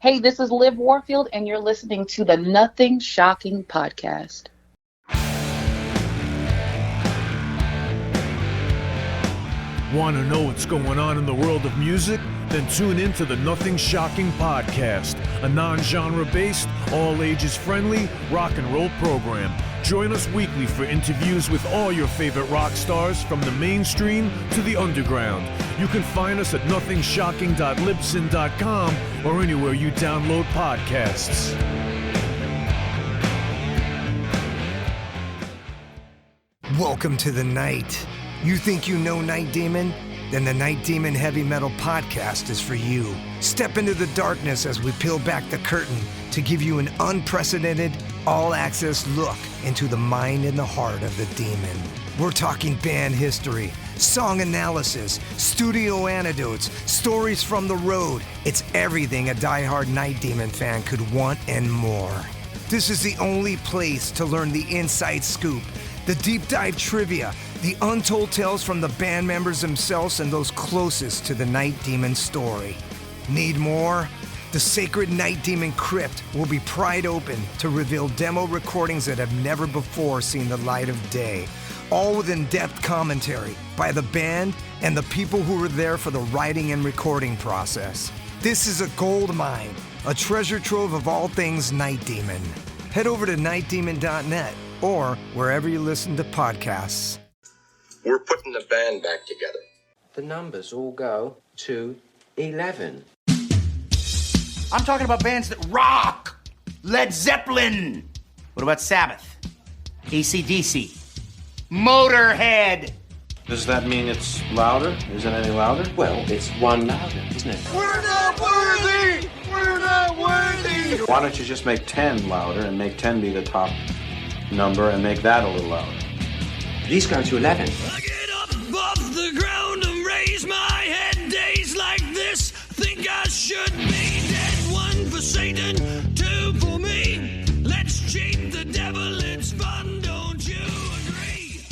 Hey, this is Liv Warfield, and you're listening to the Nothing Shocking podcast. Want to know what's going on in the world of music? Then tune in to the Nothing Shocking podcast, a non-genre based, all ages friendly rock and roll program. Join us weekly for interviews with all your favorite rock stars from the mainstream to the underground. You can find us at nothingshocking.libsyn.com or anywhere you download podcasts. Welcome to the night. You think you know Night Demon? Then the Night Demon Heavy Metal Podcast is for you. Step into the darkness as we peel back the curtain to give you an unprecedented, all-access look into the mind and the heart of the demon. We're talking band history, song analysis, studio anecdotes, stories from the road. It's everything a diehard Night Demon fan could want and more. This is the only place to learn the inside scoop, the deep dive trivia, the untold tales from the band members themselves and those closest to the Night Demon story. Need more? The sacred Night Demon Crypt will be pried open to reveal demo recordings that have never before seen the light of day, all with in-depth commentary by the band and the people who were there for the writing and recording process. This is a gold mine, a treasure trove of all things Night Demon. Head over to nightdemon.net or wherever you listen to podcasts. We're putting the band back together. The numbers all go to 11. I'm talking about bands that rock. Led Zeppelin. What about Sabbath? AC/DC. Motorhead. Does that mean it's louder? Is it any louder? Well, it's one louder, isn't it? We're not worthy. We're not worthy. Why don't you just make 10 louder and make 10 be the top number and make that a little louder? These go to 11. I get up off the ground and raise my head. Days like this, think I should be dead. One for Satan, two for me. Let's cheat the devil, it's fun, don't you agree?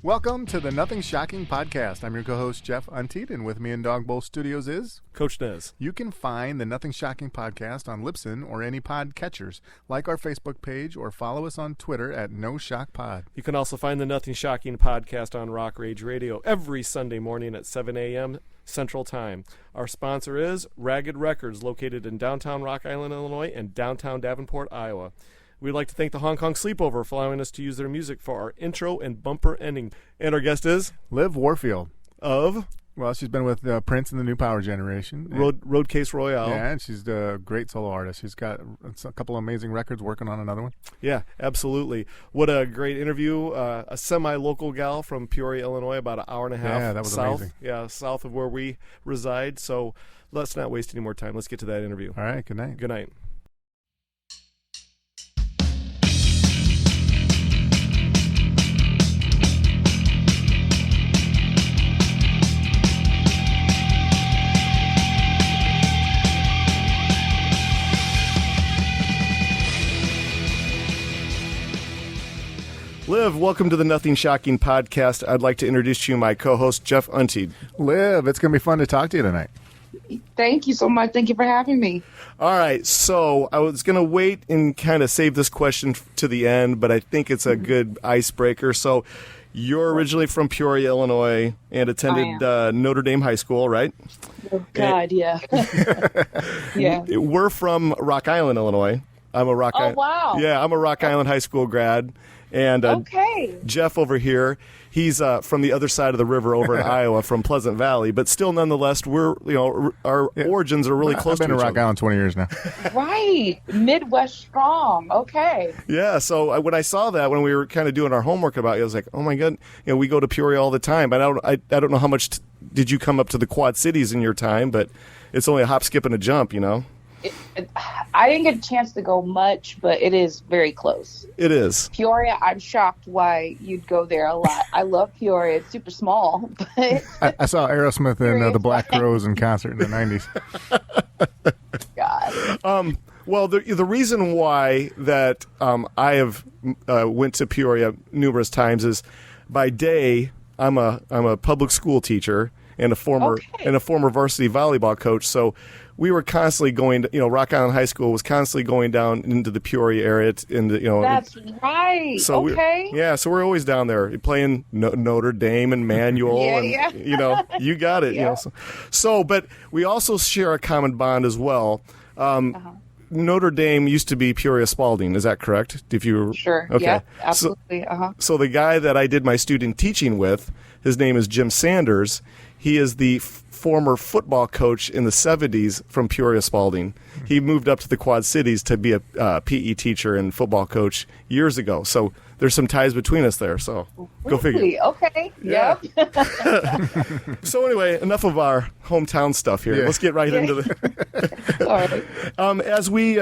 Welcome to the Nothing Shocking podcast. I'm your co-host, Jeff Unteed, and with me in Dog Bowl Studios is Coach Nez. You can find the Nothing Shocking podcast on Libsyn or any pod catchers. Like our Facebook page or follow us on Twitter at NoShockPod. You can also find the Nothing Shocking podcast on Rock Rage Radio every Sunday morning at 7 a.m. Central Time. Our sponsor is Ragged Records, located in downtown Rock Island, Illinois, and downtown Davenport, Iowa. We'd like to thank the Hong Kong Sleepover for allowing us to use their music for our intro and bumper ending. And our guest is Liv Warfield of... Well, she's been with Prince and the New Power Generation. Roadcase Royale. Yeah, and she's a great solo artist. She's got a couple of amazing records, working on another one. Yeah, absolutely. What a great interview. A semi-local gal from Peoria, Illinois, about an hour and a half yeah, that was south. Amazing. Yeah, south of where we reside. So let's not waste any more time. Let's get to that interview. All right, good night. Good night. Liv, welcome to the Nothing Shocking podcast. I'd like to introduce to you my co-host, Jeff Unteed. Liv, it's going to be fun to talk to you tonight. Thank you so much. Thank you for having me. All right, so I was going to wait and kind of save this question to the end, but I think it's a good icebreaker. So you're originally from Peoria, Illinois, and attended Notre Dame High School, right? Oh, God, yeah. Yeah. We're from Rock Island, Illinois. I'm a Rock Island. Wow. Yeah, I'm a Rock Island High School grad. And okay. Jeff over here, he's from the other side of the river over in Iowa, from Pleasant Valley. But still, nonetheless, our origins are really close to each other. I've been in Rock Island 20 years now. Right. Midwest strong. Okay. Yeah, so when I saw that, when we were kind of doing our homework about it, I was like, oh, my God, we go to Peoria all the time. But I don't know how much did you come up to the Quad Cities in your time, but it's only a hop, skip, and a jump, I didn't get a chance to go much, but it is very close. It is. Peoria, I'm shocked why you'd go there a lot. I love Peoria. It's super small. But I saw Aerosmith and the Black Crowes in concert in the 90s. God. Well, the reason why that I have went to Peoria numerous times is by day I'm a public school teacher, and a former varsity volleyball coach. So we were constantly going to, Rock Island High School was constantly going down into the Peoria area. That's right. So so we're always down there playing Notre Dame and Manual. You got it. Yeah. But we also share a common bond as well. Notre Dame used to be Peoria Spalding. Is that correct? Sure. Okay. Yeah, absolutely. So the guy that I did my student teaching with, his name is Jim Sanders. He is the former football coach in the 70s from Peoria Spalding. He moved up to the Quad Cities to be a PE teacher and football coach years ago. So there's some ties between us there. So go figure. Okay. Yeah. So anyway, enough of our hometown stuff here. Yeah. Let's get right into the. All right. As we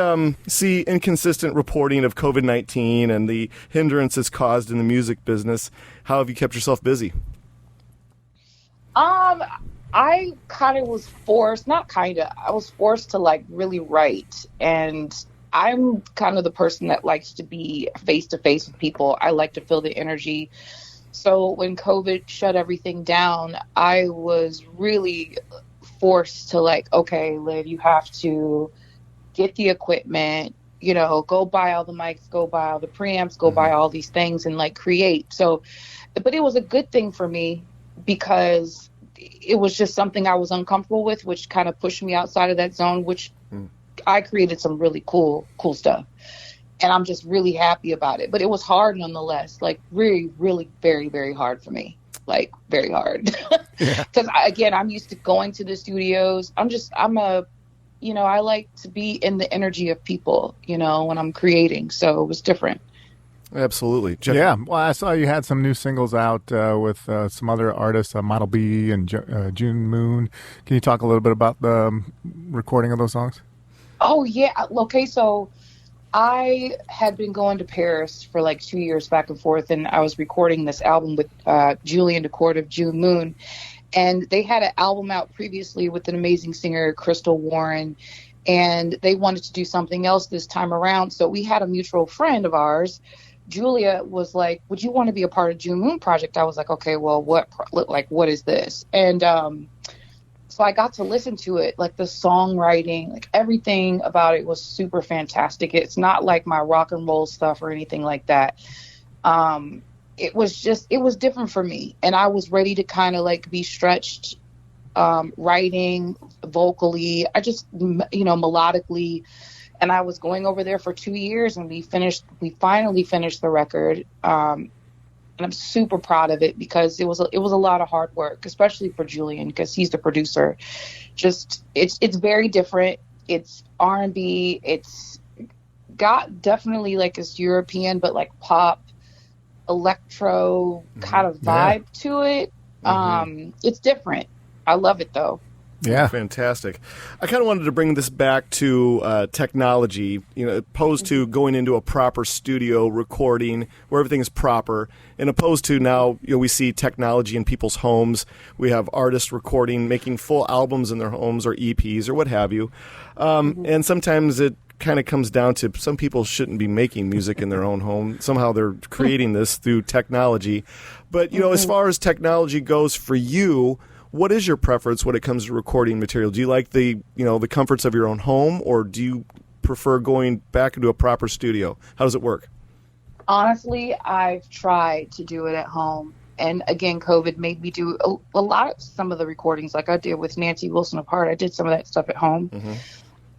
see inconsistent reporting of COVID-19 and the hindrances caused in the music business, how have you kept yourself busy? I kind of was forced, I was forced to like really write. And I'm kind of the person that likes to be face to face with people. I like to feel the energy. So when COVID shut everything down, I was really forced to like, okay, Liv, you have to get the equipment, go buy all the mics, go buy all the preamps, go buy all these things and like create. So, but it was a good thing for me because it was just something I was uncomfortable with, which kind of pushed me outside of that zone, which I created some really cool stuff. And I'm just really happy about it. But it was hard nonetheless, like really, really very, very hard for me. Like very hard. Because again, I'm used to going to the studios. I like to be in the energy of people, when I'm creating. So it was different. Absolutely. Jeff? Yeah. Well, I saw you had some new singles out with some other artists, Model B and Joon Moon. Can you talk a little bit about the recording of those songs? Oh, yeah. Okay, so I had been going to Paris for like 2 years back and forth, and I was recording this album with Julian DeCourt of Joon Moon. And they had an album out previously with an amazing singer, Crystal Warren, and they wanted to do something else this time around. So we had a mutual friend of ours, Julia, was like, would you want to be a part of Joon Moon project? I was like, okay, well, what is this? And so I got to listen to it, like the songwriting, like everything about it was super fantastic. It's not like my rock and roll stuff or anything like that. It was different for me. And I was ready to kind of like be stretched, writing, vocally, melodically. And I was going over there for 2 years, and we finally finished the record. And I'm super proud of it because it was a lot of hard work, especially for Julian, because he's the producer. Just, it's very different. It's R&B. It's got definitely like this European, but like pop, electro kind of vibe to it. It's different. I love it though. Yeah. Fantastic. I kind of wanted to bring this back to technology, opposed to going into a proper studio recording where everything is proper, and opposed to now, we see technology in people's homes. We have artists recording, making full albums in their homes or EPs or what have you. And sometimes it kind of comes down to some people shouldn't be making music in their own home. Somehow they're creating this through technology. But, as far as technology goes for you, what is your preference when it comes to recording material? Do you like the comforts of your own home, or do you prefer going back into a proper studio? How does it work? Honestly, I've tried to do it at home. And again, COVID made me do a lot of some of the recordings like I did with Nancy Wilson Apart. I did some of that stuff at home.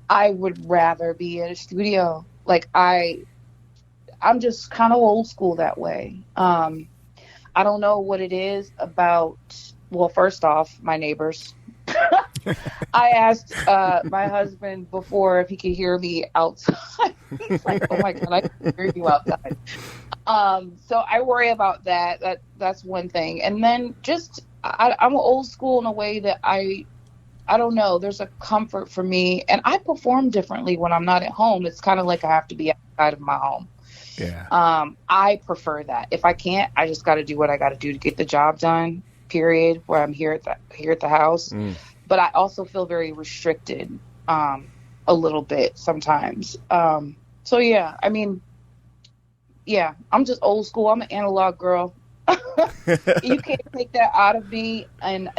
I would rather be in a studio. Like I'm just kind of old school that way. I don't know what it is about. Well, first off, my neighbors. I asked my husband before if he could hear me outside. He's like, oh my God, I can hear you outside. So I worry about that. That's one thing. And then just, I'm old school in a way that I don't know. There's a comfort for me. And I perform differently when I'm not at home. It's kind of like I have to be outside of my home. Yeah. I prefer that. If I can't, I just got to do what I got to do to get the job done. Period, where I'm here at the house. But I also feel very restricted a little bit sometimes. So yeah, I'm just old school. I'm an analog girl. You can't take that out of me. And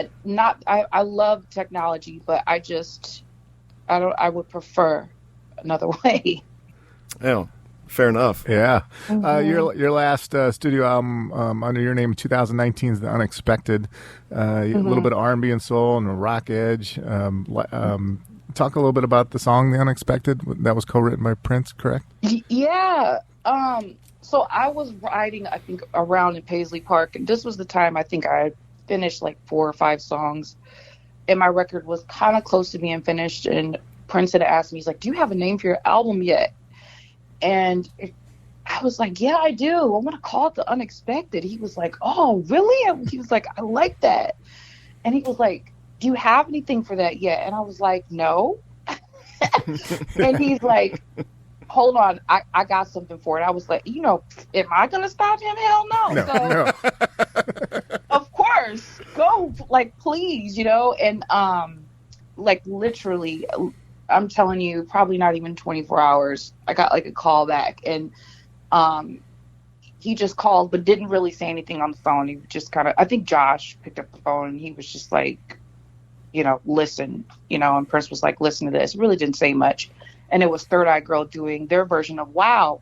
I love technology, but I would prefer another way. Oh, fair enough. Yeah. Your last studio album under your name, 2019, is The Unexpected. A little bit of R&B and soul and a rock edge. Talk a little bit about the song The Unexpected. That was co-written by Prince, correct? Yeah. So I was riding, I think, around in Paisley Park, and this was the time I think I had finished like 4 or 5 songs, and my record was kind of close to being finished, and Prince had asked me, he's like, do you have a name for your album yet? And I was like, yeah, I do. I want to call it The Unexpected. He was like, oh, really? He was like, I like that. And he was like, do you have anything for that yet? And I was like, no. And he's like, hold on, I got something for it. I was like, am I going to stop him? Hell no. No. Of course, go, like, please, and like literally, I'm telling you, probably not even 24 hours, I got like a call back, and he just called but didn't really say anything on the phone. He just kind of, I think Josh picked up the phone, and he was just like, listen, and Prince was like, listen to this. Really didn't say much. And it was Third Eye Girl doing their version of Wow.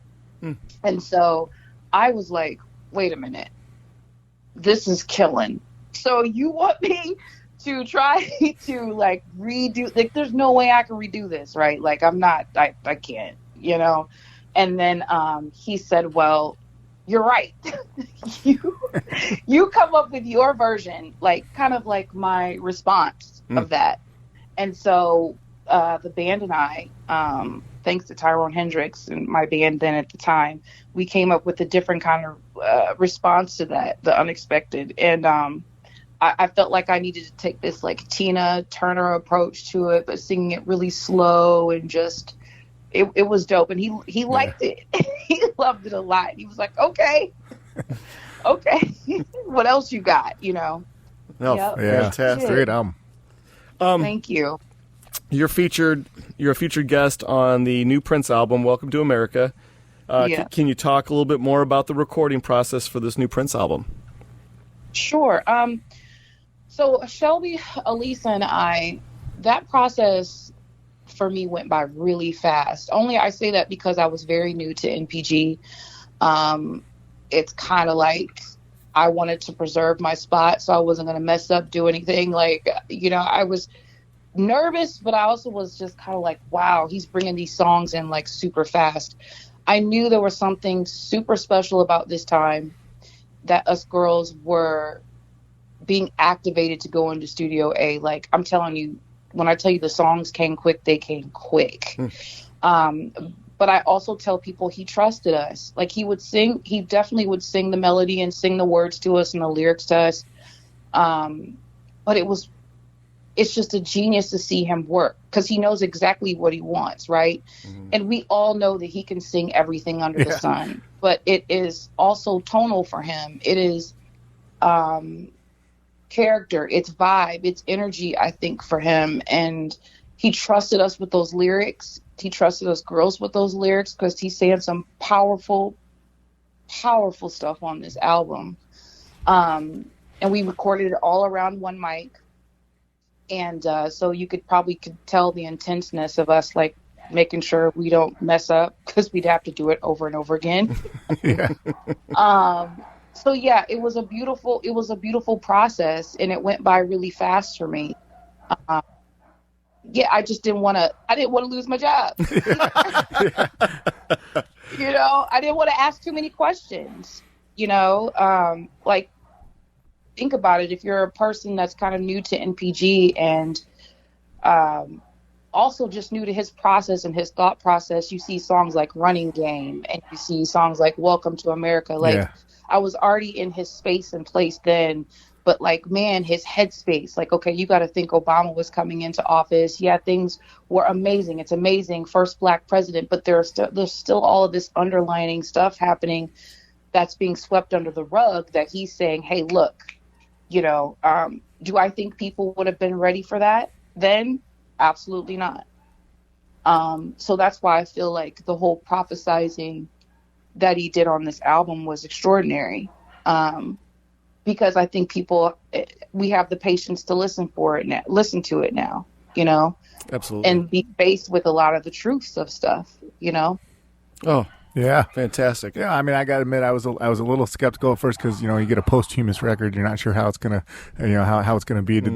And so I was like, wait a minute, this is killing. So you want me to try to like redo, like there's no way I can redo this, right? Like I can't, And then he said, well, you're right. you come up with your version, like kind of like my response of that. And so the band and I, thanks to Tyrone Hendricks and my band then at the time, we came up with a different kind of response to that, The Unexpected. And I felt like I needed to take this like Tina Turner approach to it, but singing it really slow and just, it was dope. And he liked it. He loved it a lot. He was like, okay, what else you got, No, Yep. fantastic. Great album. Thank you. You're a featured guest on the new Prince album, Welcome to America. Can you talk a little bit more about the recording process for this new Prince album? Sure. So Shelby, Elisa, and I, that process for me went by really fast. Only I say that because I was very new to NPG. It's kind of like I wanted to preserve my spot, so I wasn't going to mess up, do anything. Like, I was nervous, but I also was just kind of like, wow, he's bringing these songs in like super fast. I knew there was something super special about this time, that us girls were being activated to go into Studio A. Like, I'm telling you, when I tell you the songs came quick, they came quick. But I also tell people he trusted us. Like, he definitely would sing the melody and sing the words to us and the lyrics to us. But it's just a genius to see him work, because he knows exactly what he wants, right? And we all know that he can sing everything under the sun, but it is also tonal for him. It is character, it's vibe, it's energy, I think, for him. And he trusted us with those lyrics. He trusted us girls with those lyrics, because he's saying some powerful stuff on this album. And we recorded it all around one mic. And so you could tell the intenseness of us, like, making sure we don't mess up, because we'd have to do it over and over again. So yeah, it was a beautiful process, and it went by really fast for me. I just didn't want to lose my job. I didn't want to ask too many questions, like, think about it. If you're a person that's kind of new to NPG and also just new to his process and his thought process, you see songs like Running Game, and you see songs like Welcome to America. Like, I was already in his space and place then, but like, man, his headspace, like, okay, you got to think Obama was coming into office. Yeah, things were amazing. It's amazing. First Black president, but there's still all of this underlining stuff happening that's being swept under the rug, that he's saying, hey, look, do I think people would have been ready for that then? Absolutely not. So that's why I feel like the whole prophesizing that he did on this album was extraordinary. because I think we have the patience to listen to it now, you know? Absolutely. And be faced with a lot of the truths of stuff, you know? Oh, yeah. Fantastic. Yeah, I mean, I got to admit, I was a little skeptical at first because, you know, you get a posthumous record, you're not sure how it's going to, you know, how it's going to be. Did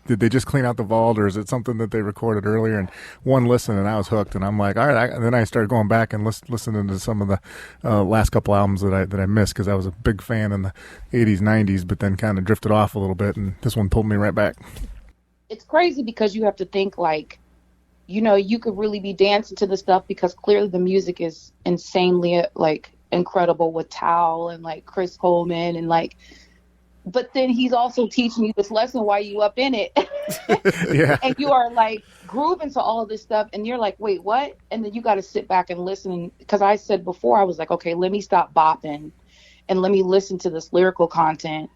they just clean out the vault, or is it something that they recorded earlier? And one listen, and I was hooked, and I'm like, all right. And then I started going back and listening to some of the last couple albums that I missed, because I was a big fan in the 80s, 90s, but then kind of drifted off a little bit, and this one pulled me right back. It's crazy because you have to think, like, you know, you could really be dancing to the stuff because clearly the music is insanely, like, incredible with Tao and, like, Chris Coleman and, like, but then he's also teaching you this lesson while you up in it. Yeah. And you are, like, grooving to all of this stuff, and you're like, wait, what? And then you got to sit back and listen, because I said before, I was like, okay, let me stop bopping and let me listen to this lyrical content,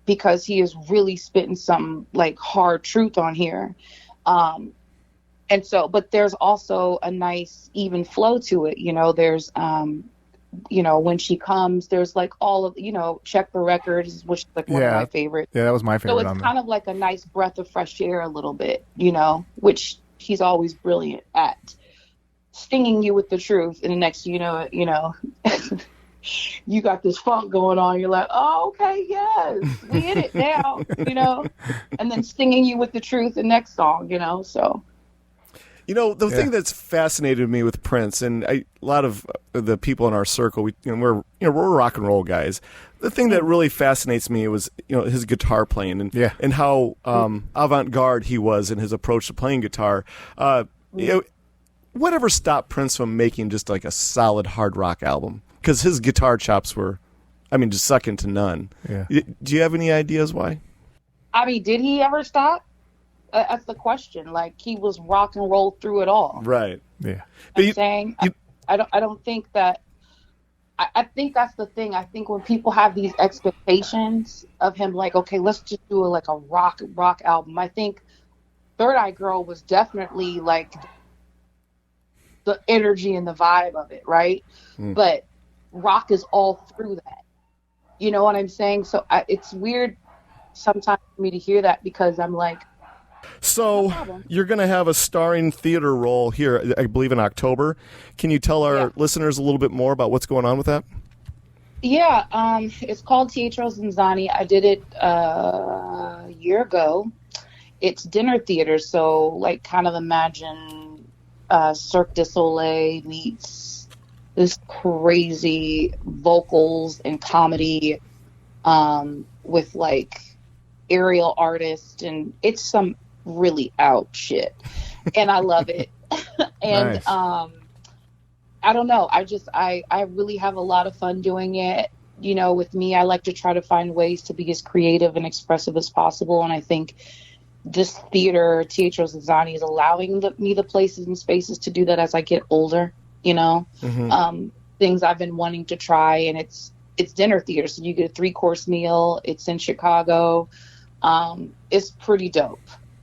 because he is really spitting some, like, hard truth on here. And so, but there's also a nice even flow to it. You know, there's, you know, when she comes, there's like all of, you know, Check the Records, which is like one of my favorites. Yeah, that was my favorite. So it's kind of like a nice breath of fresh air a little bit, you know, which he's always brilliant at, stinging you with the truth. And the next, you know, you got this funk going on. You're like, oh, okay, yes, we in it now, you know, and then stinging you with the truth the next song, you know, so. You know, the thing that's fascinated me with Prince, and a lot of the people in our circle, we're rock and roll guys. The thing that really fascinates me was, you know, his guitar playing and how avant-garde he was in his approach to playing guitar. You know, whatever stopped Prince from making just like a solid hard rock album? Because his guitar chops were, I mean, just second to none. Yeah. Do you have any ideas why? I mean, did he ever stop? That's the question. Like, he was rock and roll through it all. Right. Yeah. I'm saying, I don't think that. I think that's the thing. I think when people have these expectations of him, like, okay, let's just do a rock album. I think Third Eye Girl was definitely like the energy and the vibe of it, right? But rock is all through that. You know what I'm saying? So it's weird sometimes for me to hear that, because I'm like, so you're going to have a starring theater role here, I believe, in October. Can you tell our listeners a little bit more about what's going on with that? Yeah, it's called Teatro Zanzani. I did it a year ago. It's dinner theater, so like kind of imagine Cirque du Soleil meets this crazy vocals and comedy with like aerial artists, and it's some really out shit, and I love it. And nice. I don't know, I really have a lot of fun doing it. You know, with me, I like to try to find ways to be as creative and expressive as possible, and I think this theater, Teatro Zanzani, is allowing me the places and spaces to do that as I get older, you know. Things I've been wanting to try, and it's dinner theater, so you get a 3-course meal. It's in Chicago. It's pretty dope.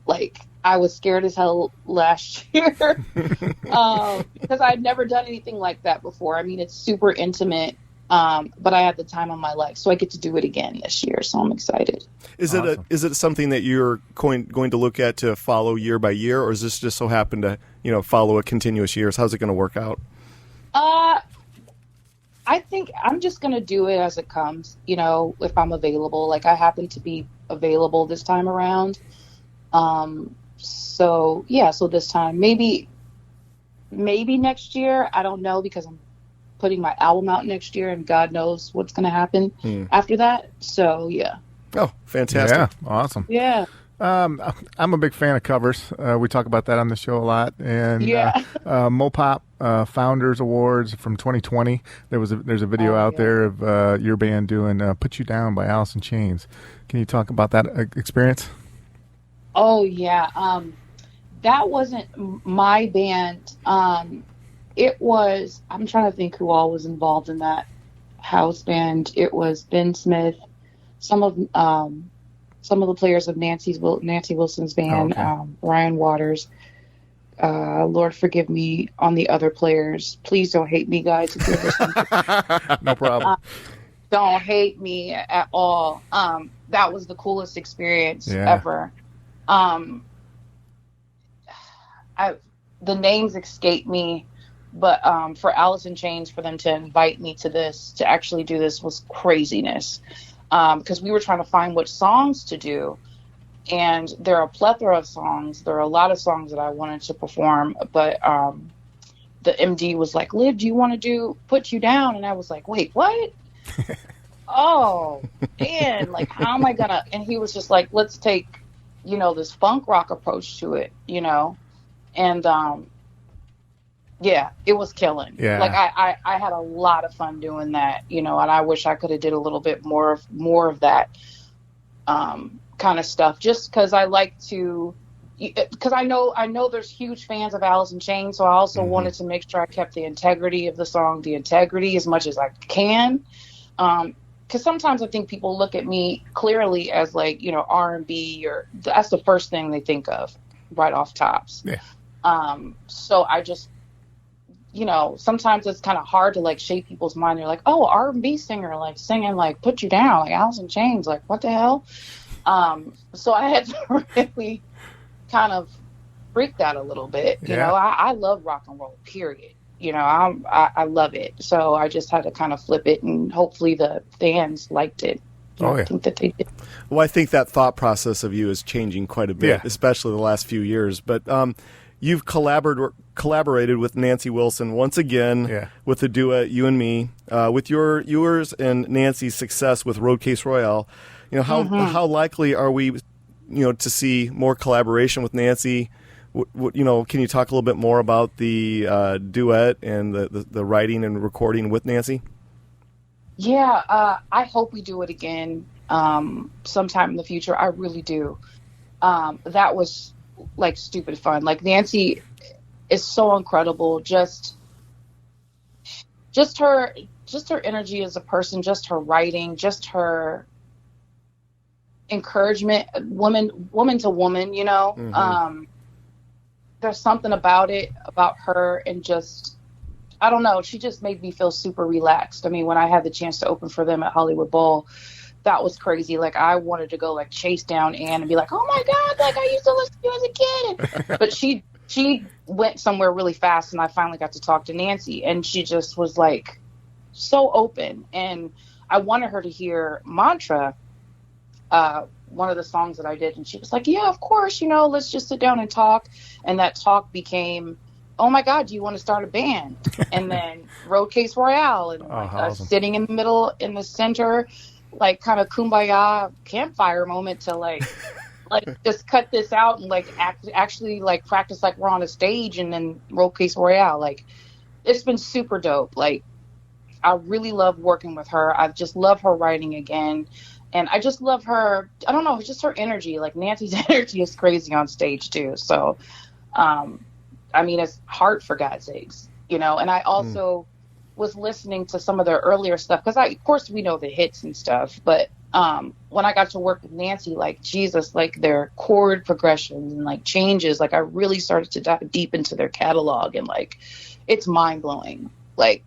Like, I was scared as hell last year because I'd never done anything like that before. I mean, it's super intimate, but I had the time of my life, so I get to do it again this year. So I'm excited. Is it something that you're going to look at to follow year by year, or is this just so happen to follow a continuous years? How's it going to work out? I think I'm just going to do it as it comes, if I'm available. Like, I happen to be available this time around. So this time, maybe next year, I don't know, because I'm putting my album out next year and God knows what's going to happen after that. So, yeah. Oh, fantastic. Yeah. Awesome. Yeah. I'm a big fan of covers. We talk about that on the show a lot. And Mopop Founders Awards from 2020. There's a video out there of your band doing "Put You Down" by Alice in Chains. Can you talk about that experience? Oh yeah, that wasn't my band. It was. I'm trying to think who all was involved in that house band. It was Ben Smith, some of the players of Nancy Wilson's band, Ryan Waters. Lord forgive me on the other players. Please don't hate me, guys. If you're listening. No problem. Don't hate me at all. That was the coolest experience ever. The names escape me, but for Alice in Chains, for them to invite me to actually do this was craziness. Because we were trying to find which songs to do. And there are a plethora of songs. There are a lot of songs that I wanted to perform, but the MD was like, Liv, do you want to Put You Down? And I was like, wait, what? Oh, man, like, how am I going to? And he was just like, let's take, this funk rock approach to it, And, yeah, it was killing. Yeah. Like, I had a lot of fun doing that, and I wish I could have did a little bit more of that kind of stuff, just because I like to, because I know there's huge fans of Alice in Chains, so I also wanted to make sure I kept the integrity of the song, as much as I can. Because sometimes I think people look at me clearly as like, R&B, or that's the first thing they think of right off tops. Yeah. So I just, sometimes it's kind of hard to like shape people's mind. They're like, oh, R&B singer, like singing like Put You Down, like Alice in Chains, like what the hell? So I had to really kind of freak that a little bit. I love rock and roll, period. I love it. So I just had to kind of flip it, and hopefully the fans liked it. I think that they did. Well, I think that thought process of you is changing quite a bit, especially the last few years. But you've collaborated with Nancy Wilson once again with the duet You and Me. With yours and Nancy's success with Roadcase Royale, how likely are we, to see more collaboration with Nancy? Can you talk a little bit more about the duet and the writing and recording with Nancy? Yeah, I hope we do it again sometime in the future. I really do. That was like stupid fun. Like Nancy is so incredible. Just her energy as a person, just her writing, just her encouragement, woman to woman. There's something about her, and just, I don't know, she just made me feel super relaxed. I mean, when I had the chance to open for them at Hollywood Bowl, that was crazy. Like, I wanted to go like chase down Ann and be like, oh my God, like I used to listen to you as a kid. But she went somewhere really fast, and I finally got to talk to Nancy, and she just was like so open. And I wanted her to hear Mantra, one of the songs that I did, and she was like, yeah, of course, let's just sit down and talk. And that talk became, oh my God, do you want to start a band? And then Roadcase Royale, and awesome. Sitting in the middle, in the center, like kind of kumbaya campfire moment to like just cut this out and like actually like practice like we're on a stage, and then Roadcase Royale. Like, it's been super dope. Like, I really love working with her. I just love her writing again. And I just love her. I don't know, just her energy. Like, Nancy's energy is crazy on stage too. So, I mean, it's hard, for God's sakes, And I also was listening to some of their earlier stuff, because of course we know the hits and stuff. But when I got to work with Nancy, like, Jesus, like their chord progressions and like changes, like I really started to dive deep into their catalog, and like it's mind blowing. Like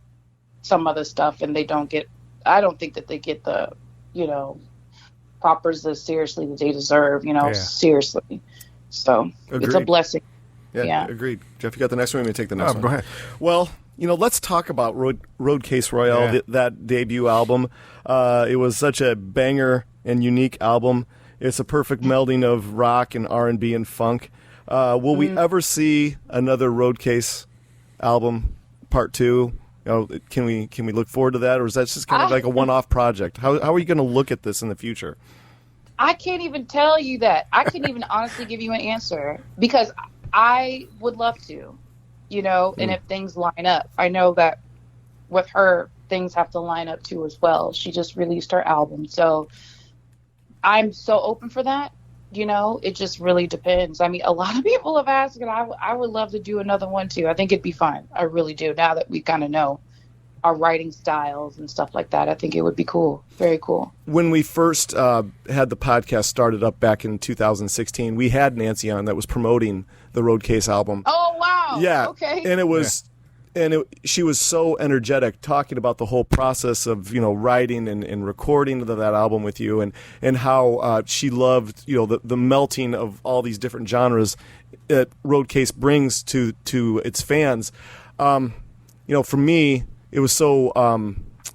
some other stuff, and I don't think that they get the proppers as seriously that they deserve, seriously. So Agreed. It's a blessing. Yeah, agreed. Jeff, you got the next one? Let me take the next one. Go ahead. Well, let's talk about Roadcase Royale, that debut album. It was such a banger and unique album. It's a perfect melding of rock and R&B and funk. Will we ever see another Roadcase album, part 2? Can we look forward to that, or is that just kind of like a one-off project? How are you going to look at this in the future? I can't even tell you that. I can't even honestly give you an answer, because I would love to, and if things line up. I know that with her, things have to line up too as well. She just released her album, so I'm so open for that. It just really depends. I mean, a lot of people have asked, and I would love to do another one too. I think it'd be fun. I really do. Now that we kind of know our writing styles and stuff like that, I think it would be cool. Very cool. When we first had the podcast started up back in 2016, we had Nancy on that was promoting the Roadcase album. Oh, wow. Yeah. Okay. And it was she was so energetic talking about the whole process of, writing and recording that album with you, and how she loved, the melting of all these different genres that Roadcase brings to its fans. For me, it was so,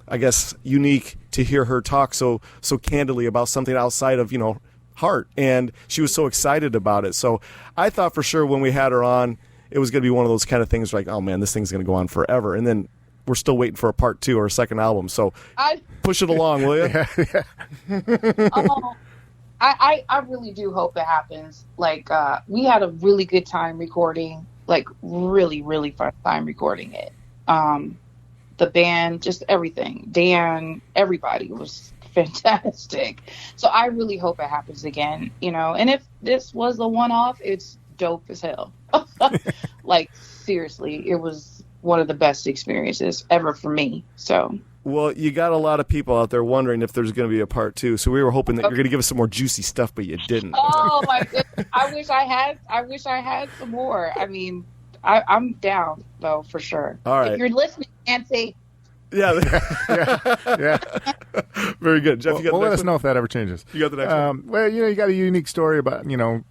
I guess, unique to hear her talk so candidly about something outside of, heart, and she was so excited about it. So I thought for sure when we had her on, it was going to be one of those kind of things like, oh man, this thing's going to go on forever. And then we're still waiting for a part 2 or a second album. So push it along, will you? I really do hope it happens. Like, we had a really good time recording, like really, really fun time recording it. The band, just everything. Dan, everybody was fantastic. So I really hope it happens again, and if this was a one-off, it's dope as hell. Like, seriously, it was one of the best experiences ever for me. So, well, you got a lot of people out there wondering if there's going to be a part 2. So we were hoping that you're going to give us some more juicy stuff, but you didn't. Oh my goodness! I wish I had some more. I mean, I'm down though, for sure. All right. If you're listening, Nancy. Yeah. Very good. Jeff, you got the next let us one? know if that ever changes. You got the next one? Well, you got a unique story about,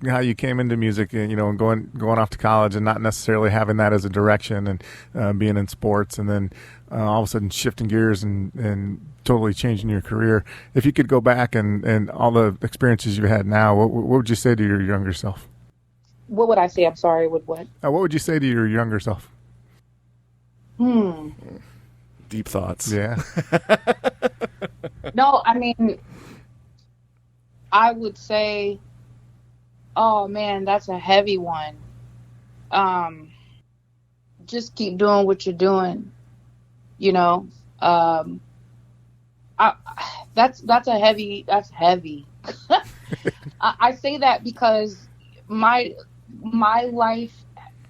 how you came into music, and, and going off to college and not necessarily having that as a direction, and being in sports, and then all of a sudden shifting gears and totally changing your career. If you could go back and all the experiences you've had now, what would you say to your younger self? What would I say? I'm sorry, with what? What would you say to your younger self? Deep thoughts. Yeah. No, I mean, I would say, oh man, that's a heavy one. Just keep doing what you're doing. That's heavy. I say that because my life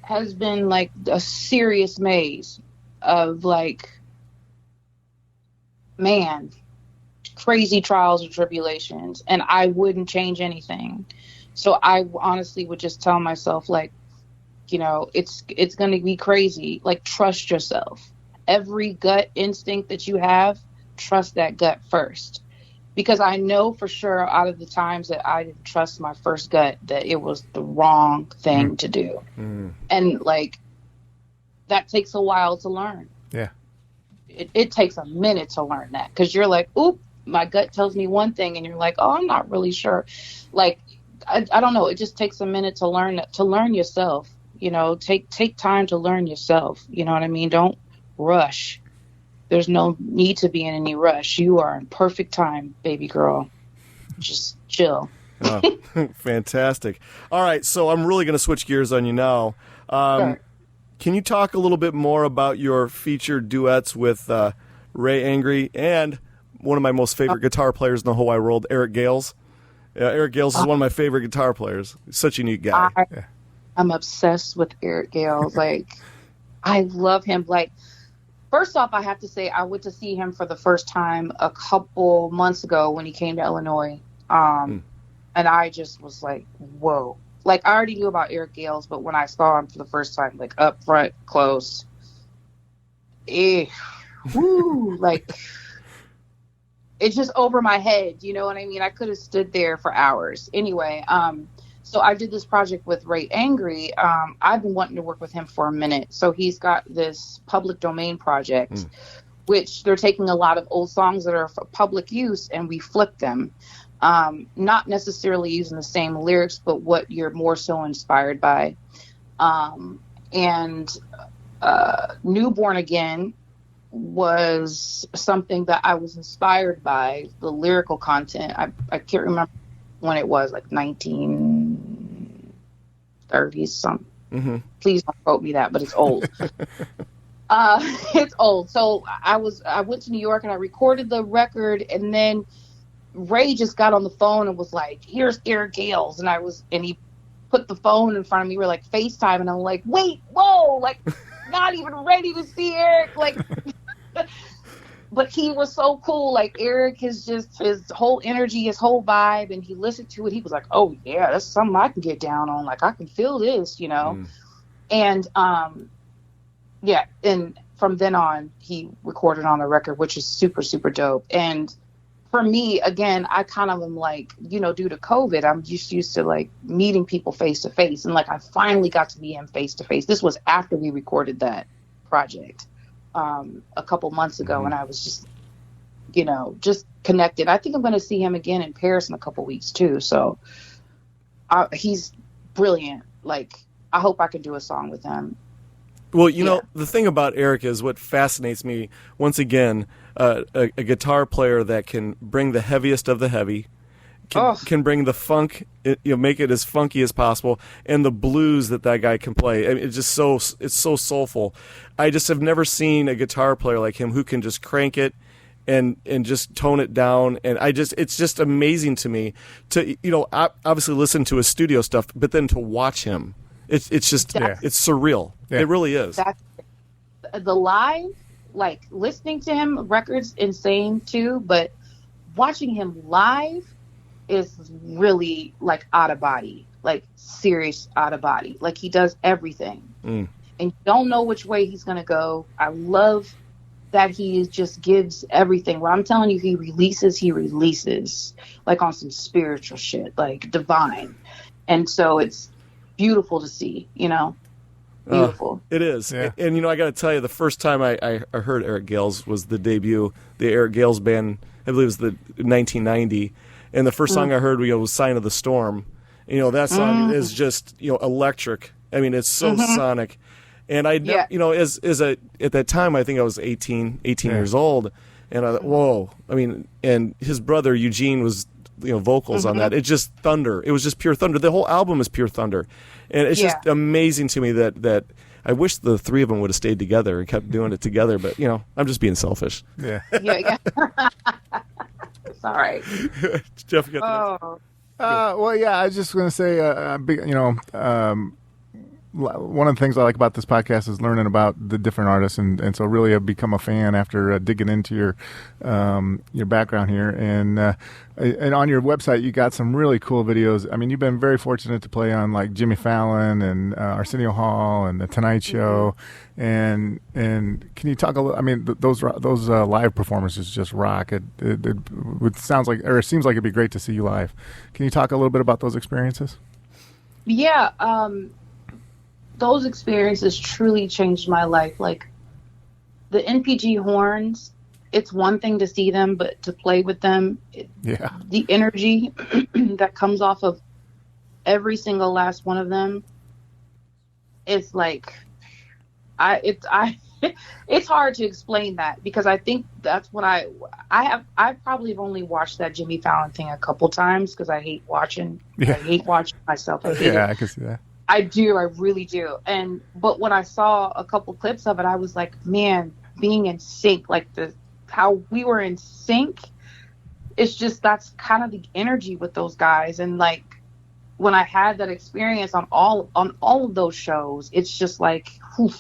has been like a serious maze of like, man, crazy trials and tribulations, and I wouldn't change anything. So I honestly would just tell myself, like, it's going to be crazy. Like, trust yourself. Every gut instinct that you have, trust that gut first. Because I know for sure out of the times that I didn't trust my first gut, that it was the wrong thing to do. And like, that takes a while to learn. Yeah. It takes a minute to learn that, because you're like, oop, my gut tells me one thing, and you're like, oh, I'm not really sure. Like, I don't know. It just takes a minute to learn yourself. Take time to learn yourself. You know what I mean? Don't rush. There's no need to be in any rush. You are in perfect time, baby girl. Just chill. Oh, fantastic. All right, so I'm really going to switch gears on you now. Sure. Can you talk a little bit more about your featured duets with Ray Angry and one of my most favorite guitar players in the whole wide world, Eric Gales? Eric Gales is one of my favorite guitar players. He's such a neat guy. I'm obsessed with Eric Gales. Like, I love him. Like, first off, I have to say I went to see him for the first time a couple months ago when he came to Illinois. And I just was like, whoa. Like, I already knew about Eric Gales, but when I saw him for the first time, like, up front, close, like, it's just over my head. You know what I mean? I could have stood there for hours. Anyway, so I did this project with Ray Angry. I've been wanting to work with him for a minute. So he's got this public domain project, which they're taking a lot of old songs that are for public use, and we flip them. Not necessarily using the same lyrics, but what you're more so inspired by. And Newborn Again was something that I was inspired by, the lyrical content. I can't remember when it was, like 1930s something. Please don't quote me that, but it's old. It's old. So I went to New York and I recorded the record, and then Ray just got on the phone and was like, here's Eric Gales. And he put the phone in front of me. We were like FaceTime, and I'm like, wait, whoa, like, not even ready to see Eric. Like, but he was so cool. Like, Eric is just, his whole energy, his whole vibe, and he listened to it. He was like, oh yeah, that's something I can get down on. Like, I can feel this, And yeah, and from then on, he recorded on a record, which is super, super dope. And for me, again, I kind of am like, you know, due to COVID, I'm just used to like meeting people face to face. And like, I finally got to meet him face to face. This was after we recorded that project a couple months ago. And I was just, you know, just connected. I think I'm going to see him again in Paris in a couple weeks too. So he's brilliant. Like, I hope I can do a song with him. Well, you know, the thing about Eric is what fascinates me, once again, a guitar player that can bring the heaviest of the heavy, can bring the funk, you know, make it as funky as possible, and the blues that guy can play. I mean, it's so soulful. I just have never seen a guitar player like him who can just crank it and just tone it down. And it's just amazing to me to, you know, obviously listen to his studio stuff, but then to watch him. It's just, it's surreal. Yeah. It really is. The live, like listening to him, record's insane too, but watching him live is really like out of body, like serious out of body. Like he does everything. And you don't know which way he's going to go. I love that he just gives everything. When I'm telling you, he releases like on some spiritual shit, like divine. And so it's beautiful to see, you know, beautiful. It is. Yeah. And, you know, I got to tell you, the first time I heard Eric Gales was the debut, the Eric Gales band, I believe it was the 1990. And the first song I heard was Sign of the Storm. You know, that song is just, you know, electric. I mean, it's so sonic. And you know, at that time, I think I was 18 years old. And I thought, whoa. I mean, and his brother, Eugene, was, you know, vocals on that. It's just thunder. It was just pure thunder. The whole album is pure thunder. And it's just amazing to me that I wish the three of them would have stayed together and kept doing it together. But, you know, I'm just being selfish. Yeah. It's all right. Jeff, you got well, yeah, I was just going to say, you know, one of the things I like about this podcast is learning about the different artists, and so really I've become a fan after digging into your background here, and on your website you got some really cool videos. I mean, you've been very fortunate to play on like Jimmy Fallon and Arsenio Hall and The Tonight Show, and can you talk a little? I mean, those live performances just rock. It sounds like, or it seems like it'd be great to see you live. Can you talk a little bit about those experiences? Yeah. Those experiences truly changed my life. Like the NPG horns, it's one thing to see them, but to play with them, the energy that comes off of every single last one of them, it's like, it's hard to explain that, because I think that's what I probably have only watched that Jimmy Fallon thing a couple times because I hate watching. I hate watching myself. I can see that. I do. I really do. But when I saw a couple clips of it, I was like, man, being in sync, like how we were in sync, it's just, that's kind of the energy with those guys. And like, when I had that experience on all of those shows, it's just like, oof,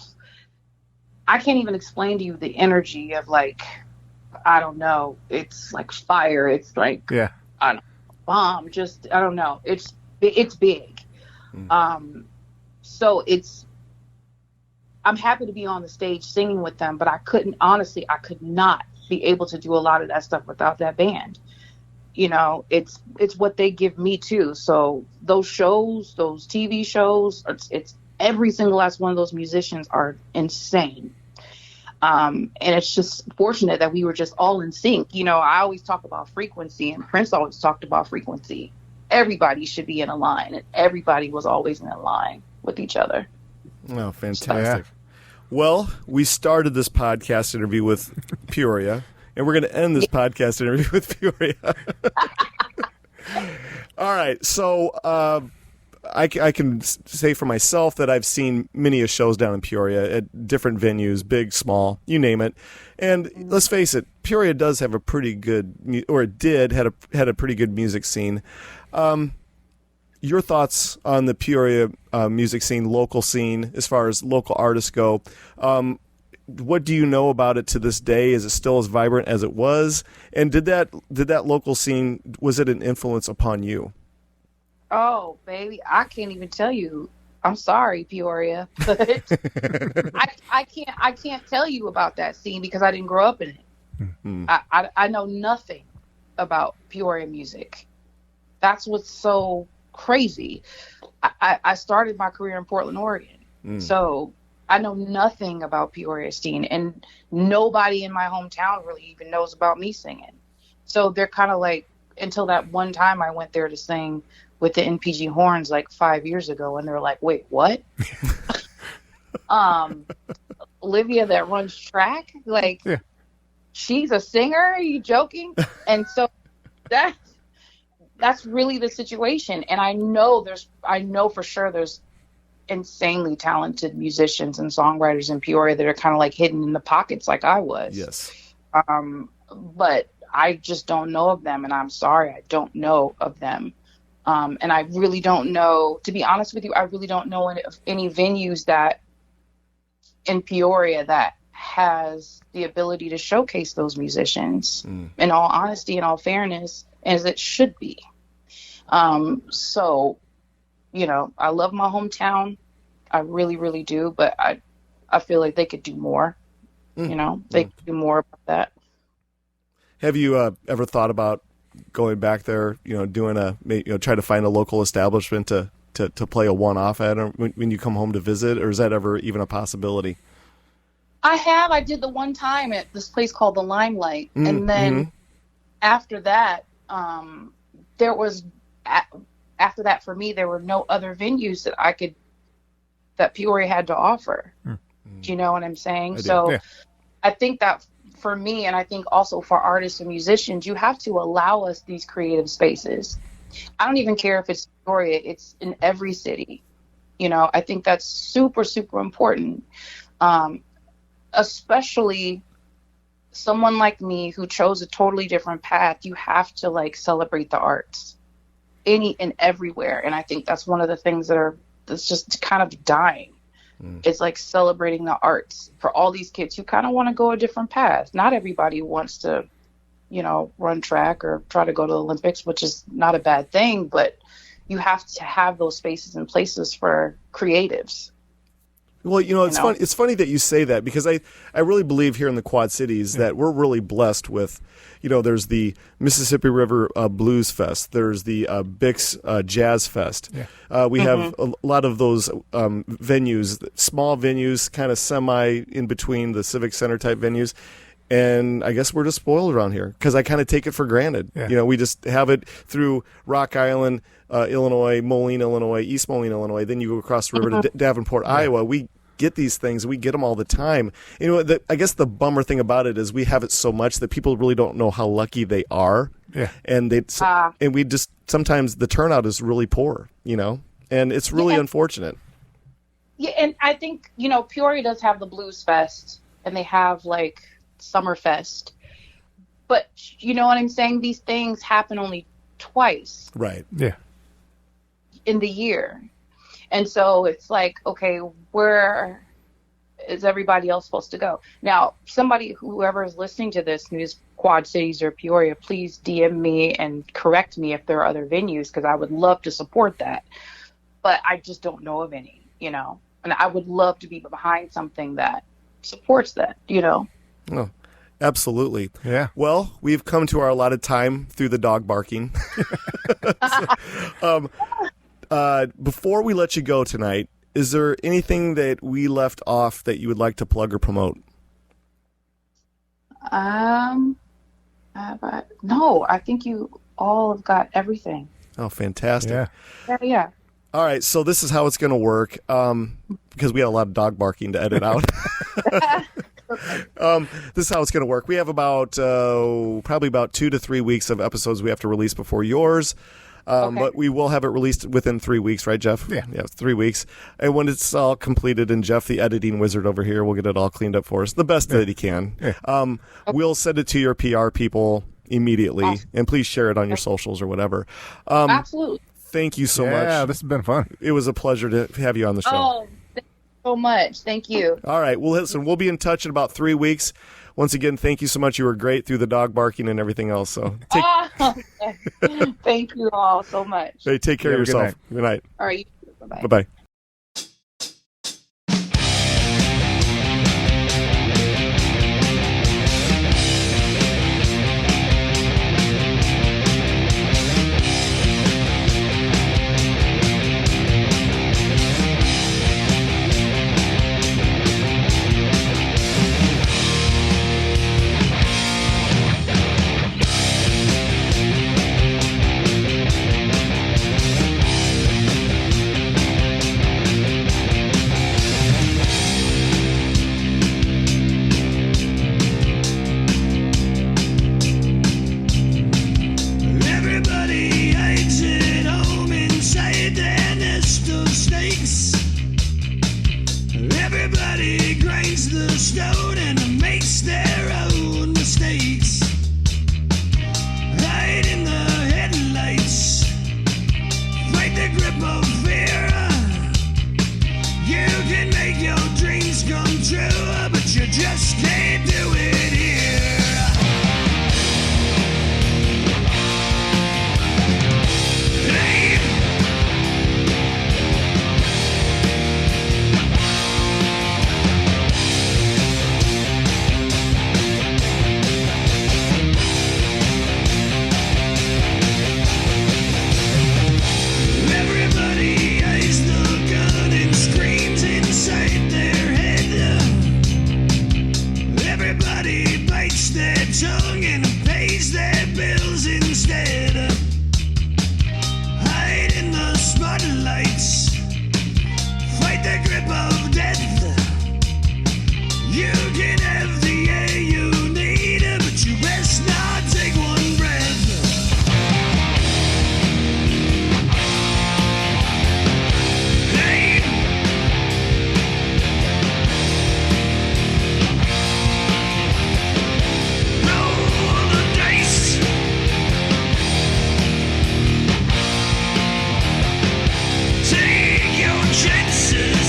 I can't even explain to you the energy of like, I don't know. It's like fire. It's like, I don't know, bomb. Just, I don't know. It's big. So I'm happy to be on the stage singing with them, but I could not be able to do a lot of that stuff without that band. You know, it's what they give me too. So those shows, those TV shows, it's every single last one of those musicians are insane. And it's just fortunate that we were just all in sync. You know, I always talk about frequency, and Prince always talked about frequency. Everybody should be in a line, and everybody was always in a line with each other. Oh, fantastic. Well, we started this podcast interview with Peoria, and we're going to end this podcast interview with Peoria. All right. So I can say for myself that I've seen many of shows down in Peoria at different venues, big, small, you name it. And let's face it, Peoria does have a pretty good, or it did, had a pretty good music scene. Your thoughts on the Peoria music scene, local scene, as far as local artists go? What do you know about it to this day? Is it still as vibrant as it was? And did that local scene, was it an influence upon you? Oh, baby, I can't even tell you. I'm sorry, Peoria, but I can't tell you about that scene because I didn't grow up in it. Mm-hmm. I know nothing about Peoria music. That's what's so crazy. I started my career in Portland, Oregon, so I know nothing about Peoria scene, and nobody in my hometown really even knows about me singing. So they're kind of like, until that one time I went there to sing with the NPG horns like 5 years ago, and they're like, wait, what? Olivia that runs track, like, she's a singer? Are you joking? And so that's really the situation. And I know for sure there's insanely talented musicians and songwriters in Peoria that are kind of like hidden in the pockets like I was. Yes. But I just don't know of them, and I'm sorry, I don't know of them. And I really don't know, to be honest with you, I really don't know any venues that in Peoria that has the ability to showcase those musicians, in all honesty and all fairness, as it should be. So, you know, I love my hometown. I really, really do. But I feel like they could do more. You know, they could do more about that. Have you ever thought about going back there, you know, try to find a local establishment to play a one-off at when you come home to visit, or is that ever even a possibility? I did the one time at this place called the Limelight. And then after that, after that for me, there were no other venues that Peoria had to offer. Do you know what I'm saying? I think that for me, and I think also for artists and musicians, you have to allow us these creative spaces. I don't even care if it's Peoria, it's in every city. You know, I think that's super, super important. Especially someone like me who chose a totally different path. You have to like celebrate the arts any and everywhere. And I think that's one of the things that's just kind of dying. It's like celebrating the arts for all these kids who kind of want to go a different path. Not everybody wants to, you know, run track or try to go to the Olympics, which is not a bad thing, but you have to have those spaces and places for creatives. Well, you know, it's funny that you say that, because I really believe here in the Quad Cities that we're really blessed with, you know, there's the Mississippi River Blues Fest, there's the Bix Jazz Fest. We have a lot of those venues, small venues, kind of semi in between the Civic Center type venues. And I guess we're just spoiled around here because I kind of take it for granted. You know, we just have it through Rock Island, Illinois, Moline, Illinois, East Moline, Illinois. Then you go across the river to Davenport, Iowa. We get these things. We get them all the time. You know, I guess the bummer thing about it is we have it so much that people really don't know how lucky they are. And and we just, sometimes the turnout is really poor, you know, and it's really unfortunate. Yeah. And I think, you know, Peoria does have the Blues Fest, and they have like Summerfest, but you know what I'm saying? These things happen only twice. In the year. And so it's like, okay, where is everybody else supposed to go? Now, whoever is listening to this, who's Quad Cities or Peoria, please DM me and correct me if there are other venues, because I would love to support that. But I just don't know of any, you know, and I would love to be behind something that supports that, you know. Oh, absolutely. Yeah. Well, we've come to our allotted time through the dog barking. Before we let you go tonight, is there anything that we left off that you would like to plug or promote? No, I think you all have got everything. Oh, fantastic. Yeah. All right, so this is how it's going to work, because we had a lot of dog barking to edit out. This is how it's going to work. We have probably about 2 to 3 weeks of episodes we have to release before yours. But we will have it released within 3 weeks, right, Jeff? Yeah, 3 weeks. And when it's all completed, and Jeff, the editing wizard over here, will get it all cleaned up for us, the best that he can. We'll send it to your PR people immediately, and please share it on your socials or whatever. Absolutely. Thank you so much. Yeah, this has been fun. It was a pleasure to have you on the show. Oh, thank you so much. Thank you. All right. Well, listen, we'll be in touch in about 3 weeks. Once again, thank you so much. You were great through the dog barking and everything else. So thank you all so much. Hey, take care of yourself. Good night. All right. Bye-bye. Bye-bye. Everybody grinds the stone and makes their own mistakes. Hide in the headlights, fight the grip of fear. You can make your dreams come true, but you just can't do it here. Hey. Everybody eyes the gun and screams inside their head. Everybody bites their tongue and pays their bills instead. Hide in the spotlights, fight the grip of death. You can have the air you need, but you best not take one breath. Hey. Roll the dice. Take your chances.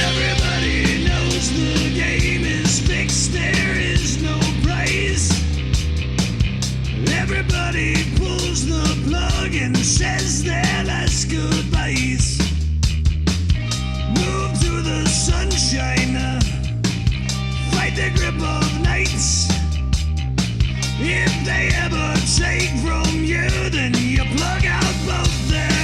Everybody knows the game is fixed, there is no prize. Everybody pulls the plug and says their last goodbyes. Move to the sunshine, fight the grip of nights. If they ever take from you, then you plug out both their